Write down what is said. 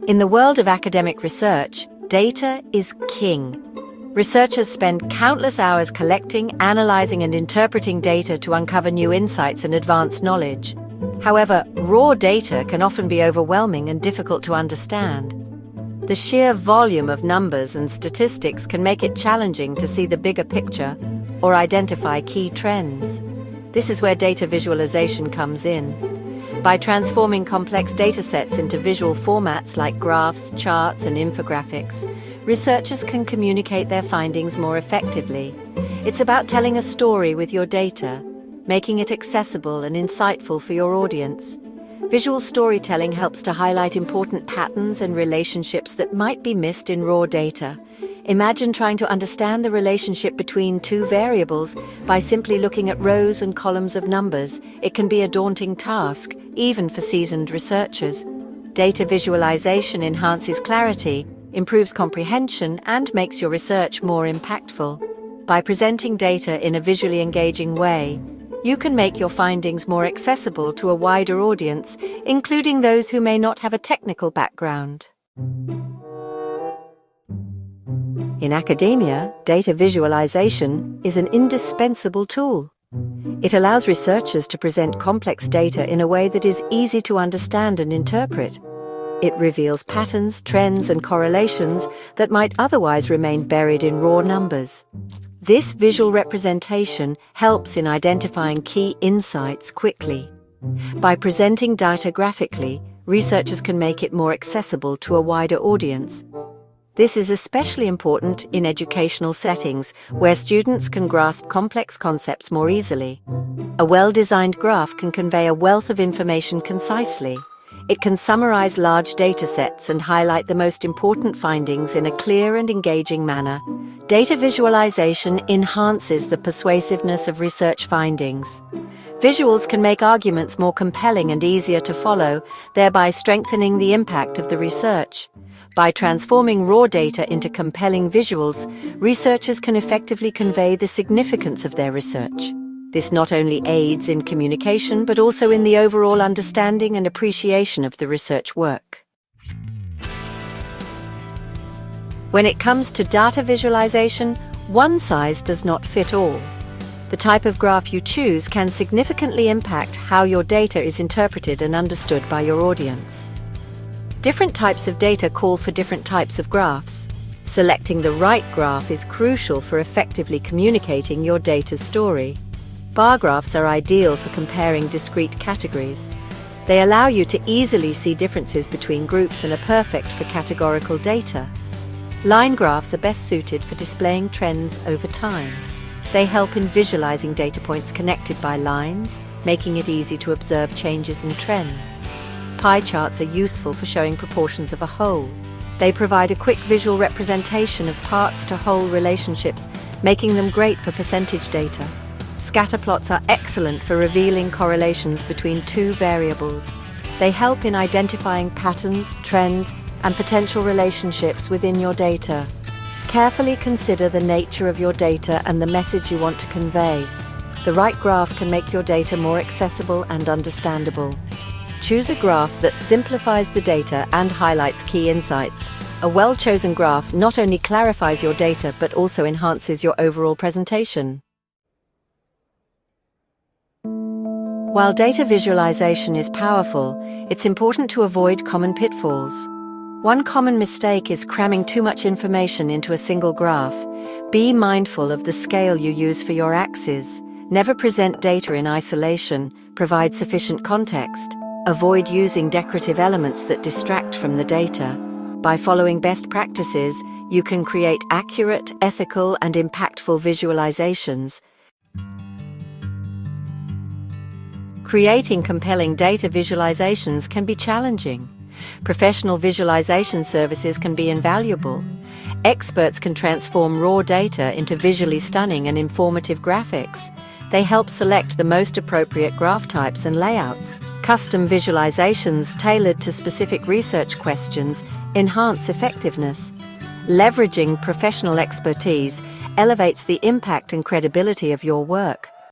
In the world of academic research, data is king. Researchers spend countless hours collecting, analyzing, and interpreting data to uncover new insights and advance knowledge. However, raw data can often be overwhelming and difficult to understand. The sheer volume of numbers and statistics can make it challenging to see the bigger picture or identify key trends. This is where data visualization comes in. By transforming complex datasets into visual formats like graphs, charts, and infographics, researchers can communicate their findings more effectively. It's about telling a story with your data, making it accessible and insightful for your audience. Visual storytelling helps to highlight important patterns and relationships that might be missed in raw data. Imagine trying to understand the relationship between two variables by simply looking at rows and columns of numbers. It can be a daunting task, even for seasoned researchers. Data visualization enhances clarity, improves comprehension, and makes your research more impactful. By presenting data in a visually engaging way, you can make your findings more accessible to a wider audience, including those who may not have a technical background. In academia, data visualization is an indispensable tool. It allows researchers to present complex data in a way that is easy to understand and interpret. It reveals patterns, trends, and correlations that might otherwise remain buried in raw numbers. This visual representation helps in identifying key insights quickly. By presenting data graphically, researchers can make it more accessible to a wider audience. This is especially important in educational settings, where students can grasp complex concepts more easily. A well-designed graph can convey a wealth of information concisely. It can summarize large data sets and highlight the most important findings in a clear and engaging manner. Data visualization enhances the persuasiveness of research findings. Visuals can make arguments more compelling and easier to follow, thereby strengthening the impact of the research. By transforming raw data into compelling visuals, researchers can effectively convey the significance of their research. This not only aids in communication, but also in the overall understanding and appreciation of the research work. When it comes to data visualization, one size does not fit all. The type of graph you choose can significantly impact how your data is interpreted and understood by your audience. Different types of data call for different types of graphs. Selecting the right graph is crucial for effectively communicating your data's story. Bar graphs are ideal for comparing discrete categories. They allow you to easily see differences between groups and are perfect for categorical data. Line graphs are best suited for displaying trends over time. They help in visualizing data points connected by lines, making it easy to observe changes and trends. Pie charts are useful for showing proportions of a whole. They provide a quick visual representation of parts to whole relationships, making them great for percentage data. Scatter plots are excellent for revealing correlations between two variables. They help in identifying patterns, trends, and potential relationships within your data. Carefully consider the nature of your data and the message you want to convey. The right graph can make your data more accessible and understandable. Choose a graph that simplifies the data and highlights key insights. A well-chosen graph not only clarifies your data, but also enhances your overall presentation. While data visualization is powerful, it's important to avoid common pitfalls. One common mistake is cramming too much information into a single graph. Be mindful of the scale you use for your axes. Never present data in isolation. Provide sufficient context. Avoid using decorative elements that distract from the data. By following best practices, you can create accurate, ethical, and impactful visualizations. Creating compelling data visualizations can be challenging. Professional visualization services can be invaluable. Experts can transform raw data into visually stunning and informative graphics. They help select the most appropriate graph types and layouts. Custom visualizations tailored to specific research questions enhance effectiveness. Leveraging professional expertise elevates the impact and credibility of your work.